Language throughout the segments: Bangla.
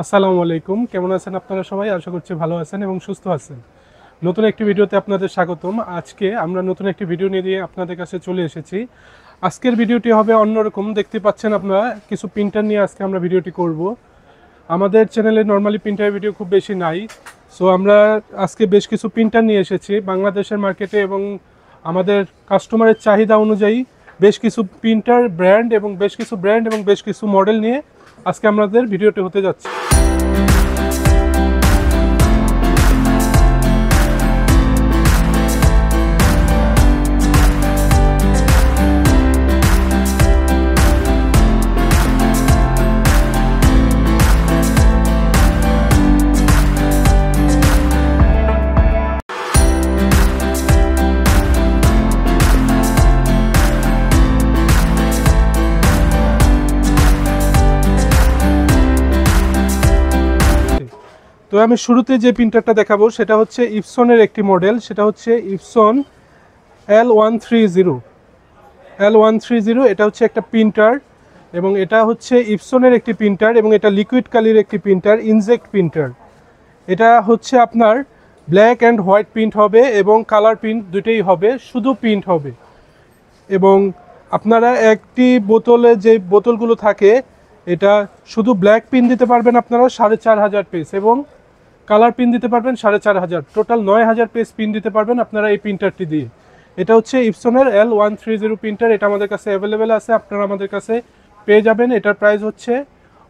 আসসালামু আলাইকুম, কেমন আছেন আপনারা সবাই? আশা করছি ভালো আছেন এবং সুস্থ আছেন। নতুন একটি ভিডিওতে আপনাদের স্বাগতম। আজকে আমরা নতুন একটি ভিডিও নিয়ে আপনাদের কাছে চলে এসেছি। আজকের ভিডিওটি হবে অন্যরকম। দেখতে পাচ্ছেন আপনারা, কিছু প্রিন্টার নিয়ে আজকে আমরা ভিডিওটি করব। আমাদের চ্যানেলে নর্মালি প্রিন্টার ভিডিও খুব বেশি নাই, সো আমরা আজকে বেশ কিছু প্রিন্টার নিয়ে এসেছি বাংলাদেশের মার্কেটে, এবং আমাদের কাস্টমারের চাহিদা অনুযায়ী বেশ কিছু প্রিন্টার ব্র্যান্ড এবং বেশ কিছু মডেল নিয়ে আজকে আমাদের ভিডিওটি হতে যাচ্ছে। তো আমি শুরুতে যে প্রিন্টারটা দেখাবো সেটা হচ্ছে ইপসনের একটি মডেল, সেটা হচ্ছে ইপসন L130। এটা হচ্ছে একটা প্রিন্টার, এবং এটা হচ্ছে ইপসনের একটি প্রিন্টার, এবং এটা লিকুইড কালির একটি প্রিন্টার, ইনজেক্ট প্রিন্টার। এটা হচ্ছে আপনার ব্ল্যাক অ্যান্ড হোয়াইট প্রিন্ট হবে এবং কালার প্রিন্ট দুটোই হবে, শুধু প্রিন্ট হবে। এবং আপনারা একটি বোতলে যে বোতলগুলো থাকে, এটা শুধু ব্ল্যাক প্রিন্ট দিতে পারবেন আপনারা 4500 পেজ, এবং কালার পিন দিতে পারবেন 4500, টোটাল 9000 পেজ পিন দিতে পারবেন আপনারা এই প্রিন্টারটি দিয়ে। এটা হচ্ছে ইপসনের L130 প্রিন্টার। এটা আমাদের কাছে অ্যাভেলেবেল আছে, আপনারা আমাদের কাছে পেয়ে যাবেন। এটার প্রাইস হচ্ছে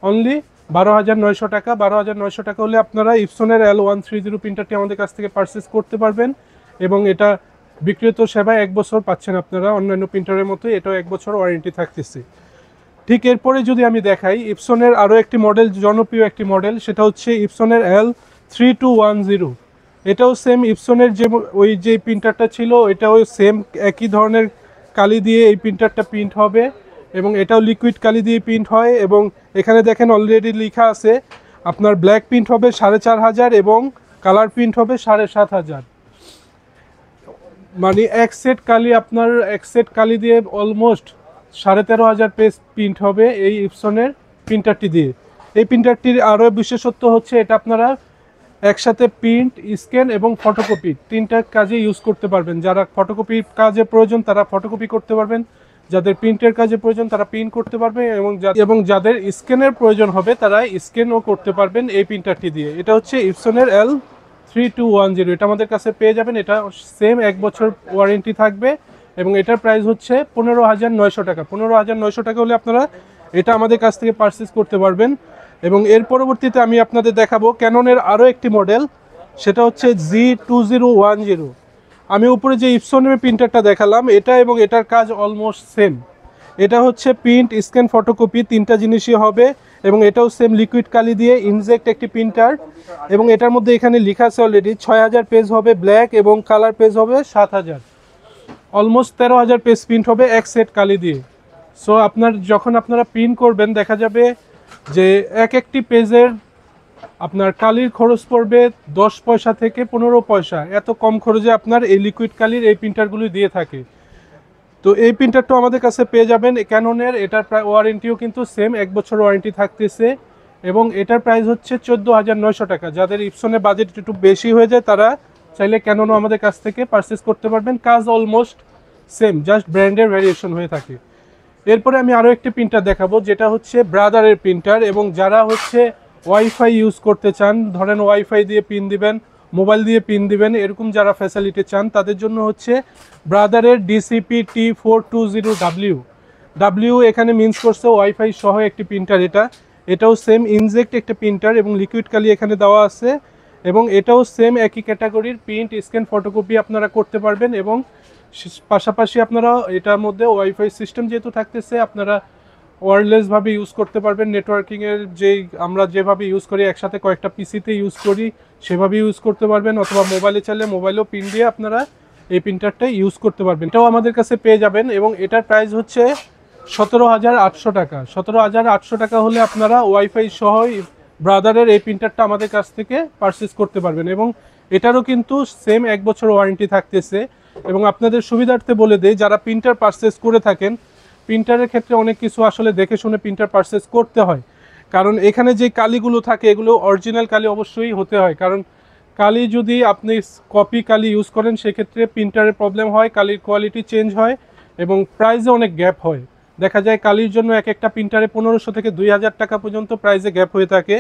অনলি 12900 টাকা। 12900 টাকা হলে আপনারা ইপসনের L130 প্রিন্টারটি আমাদের কাছ থেকে পারচেস করতে পারবেন, এবং এটা বিক্রেত সেবায় 1 বছর পাচ্ছেন আপনারা। অন্যান্য প্রিন্টারের মতোই এটাও 1 বছর ওয়ারেন্টি থাকতেছে। ঠিক এরপরে যদি আমি দেখাই ইপসনের আরও একটি মডেল, জনপ্রিয় একটি মডেল, সেটা হচ্ছে ইপসনের L3210। এটাও সেম ইপসনের যে প্রিন্টারটা ছিল, এটাও সেম একই ধরনের কালি দিয়ে এই প্রিন্টারটা প্রিন্ট হবে, এবং এটাও লিকুইড কালি দিয়ে প্রিন্ট হয়। এবং এখানে দেখেন অলরেডি লেখা আছে আপনার ব্ল্যাক প্রিন্ট হবে 4500 এবং কালার প্রিন্ট হবে 7500। মানে এক সেট কালি দিয়ে অলমোস্ট 13500 পেজ প্রিন্ট হবে এই ইপসনের প্রিন্টারটি দিয়ে। এই প্রিন্টারটির আরও বিশেষত্ব হচ্ছে এটা আপনারা একসাথে প্রিন্ট, স্ক্যান এবং ফটোকপি তিনটা কাজে ইউজ করতে পারবেন। যারা ফটোকপির কাজে প্রয়োজন তারা ফটোকপি করতে পারবেন, যাদের প্রিন্টের কাজে প্রয়োজন তারা প্রিন্ট করতে পারবে, এবং যাদের স্ক্যানের প্রয়োজন হবে তারা স্ক্যানও করতে পারবেন এই প্রিন্টারটি দিয়ে। এটা হচ্ছে ইপসনের L3210। এটা আমাদের কাছে পেয়ে যাবেন। এটা সেম 1 বছর ওয়ারেন্টি থাকবে, এবং এটার প্রাইস হচ্ছে 15900 টাকা। 15900 টাকা হলে আপনারা এটা আমাদের কাছ থেকে পারচেস করতে পারবেন। এবং এর পরবর্তীতে আমি আপনাদের দেখাবো ক্যাননের আরও একটি মডেল, সেটা হচ্ছে G2010। আমি উপরে যে ইপসনের প্রিন্টারটা দেখালাম, এটা এবং এটার কাজ অলমোস্ট সেম। এটা হচ্ছে প্রিন্ট, স্ক্যান, ফটোকপি তিনটা জিনিসই হবে, এবং এটাও সেম লিকুইড কালি দিয়ে ইনজেক্ট একটি প্রিন্টার। এবং এটার মধ্যে এখানে লেখা আছে অলরেডি 6000 পেজ হবে ব্ল্যাক, এবং কালার পেজ হবে 7000। অলমোস্ট 13000 পেজ প্রিন্ট হবে এক সেট কালি দিয়ে। সো যখন আপনারা প্রিন্ট করবেন দেখা যাবে যে একটি পেজের আপনার কালির খরচ পড়বে 10 পয়সা থেকে 15 পয়সা। এত কম খরচে আপনার এই লিকুইড কালির এই প্রিন্টারগুলি দিয়ে থাকে। তো এই প্রিন্টারটা আমাদের কাছে পেয়ে যাবেন ক্যাননের। এটার ওয়ারেন্টিও কিন্তু সেম 1 বছর ওয়ারেন্টি থাকতেছে, এবং এটার প্রাইস হচ্ছে 14900 টাকা। যাদের ইপসনের বাজেট একটু বেশি হয়ে যায় তারা চাইলে ক্যাননও আমাদের কাছ থেকে পারচেস করতে পারবেন। কাজ অলমোস্ট সেম, জাস্ট ব্র্যান্ডের ভ্যারিয়েশন হয়ে থাকে। এরপরে আমি আরও একটি প্রিন্টার দেখাবো, যেটা হচ্ছে ব্রাদারের প্রিন্টার। এবং যারা হচ্ছে ওয়াইফাই ইউজ করতে চান, ধরেন ওয়াইফাই দিয়ে পিন দিবেন, মোবাইল দিয়ে পিন দিবেন, এরকম যারা ফ্যাসিলিটি চান তাদের জন্য হচ্ছে ব্রাদারের DCP-T420W। এখানে মিন্স করছে ওয়াইফাই সহ একটি প্রিন্টার। এটাও সেম ইনজেক্ট একটা প্রিন্টার, এবং লিকুইড কালি এখানে দেওয়া আছে, এবং এটাও সেম একই ক্যাটাগরির প্রিন্ট, স্ক্যান, ফটোকপি আপনারা করতে পারবেন। এবং পাশাপাশি আপনারা এটার মধ্যে ওয়াইফাই সিস্টেম যেহেতু থাকতেছে, আপনারা ওয়্যারলেসভাবে ইউজ করতে পারবেন। নেটওয়ার্কিংয়ের আমরা যেভাবে ইউজ করি, একসাথে কয়েকটা পিসিতে ইউজ করি, সেভাবে ইউজ করতে পারবেন, অথবা মোবাইলে চাইলে মোবাইলেও পিন দিয়ে আপনারা এই প্রিন্টারটা ইউজ করতে পারবেন। এটাও আমাদের কাছে পেয়ে যাবেন, এবং এটার প্রাইস হচ্ছে 17800 টাকা। 17800 টাকা হলে আপনারা ওয়াইফাই সহ ব্রাদারের এই প্রিন্টারটা আমাদের কাছ থেকে পারচেস করতে পারবেন, এবং এটারও কিন্তু সেম 1 বছর ওয়ারেন্টি থাকতেছে। এবং আপনাদের সুবিধার্থে বলে দেই, যারা প্রিন্টার পারচেস করে থাকেন, প্রিন্টারের ক্ষেত্রে অনেক কিছু আসলে দেখে শুনে প্রিন্টার পারচেস করতে হয়। কারণ এখানে যে কালিগুলো থাকে এগুলো অরিজিনাল কালি অবশ্যই হতে হয়, কারণ কালি যদি আপনি কপি কালি ইউজ করেন সেক্ষেত্রে প্রিন্টারের প্রবলেম হয়, কালির কোয়ালিটি চেঞ্জ হয় এবং প্রাইসে অনেক গ্যাপ হয়। দেখা যায় কালির জন্য এক একটা প্রিন্টারে 1500 থেকে 2000 টাকা পর্যন্ত প্রাইসে গ্যাপ হয়ে থাকে।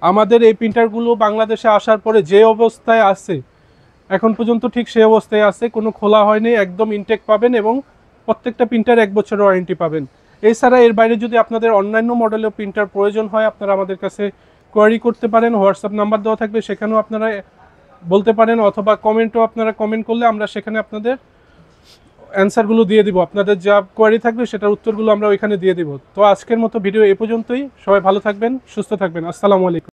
আমাদের এই প্রিন্টারগুলো বাংলাদেশে আসার পরে যে অবস্থায় আছে এখন পর্যন্ত ঠিক সেই অবস্থায় আছে, কোনো খোলা হয়নি, একদম ইনটেক পাবেন এবং প্রত্যেকটা প্রিন্টার 1 বছরের ওয়ারেন্টি পাবেন। এছাড়া এর বাইরে যদি আপনাদের অন্যান্য মডেলের প্রিন্টার প্রয়োজন হয় আপনারা আমাদের কাছে কোয়ারি করতে পারেন, হোয়াটসঅ্যাপ নাম্বার দেওয়া থাকবে সেখানেও আপনারা বলতে পারেন, অথবা কমেন্টও আপনারা কমেন্ট করলে আমরা সেখানে আপনাদের অ্যান্সারগুলো দিয়ে দিব, আপনাদের যা কোয়ারি থাকবে সেটার উত্তরগুলো আমরা ওইখানে দিয়ে দিব। তো আজকের মতো ভিডিও এ পর্যন্তই, সবাই ভালো থাকবেন, সুস্থ থাকবেন, আসসালামু আলাইকুম।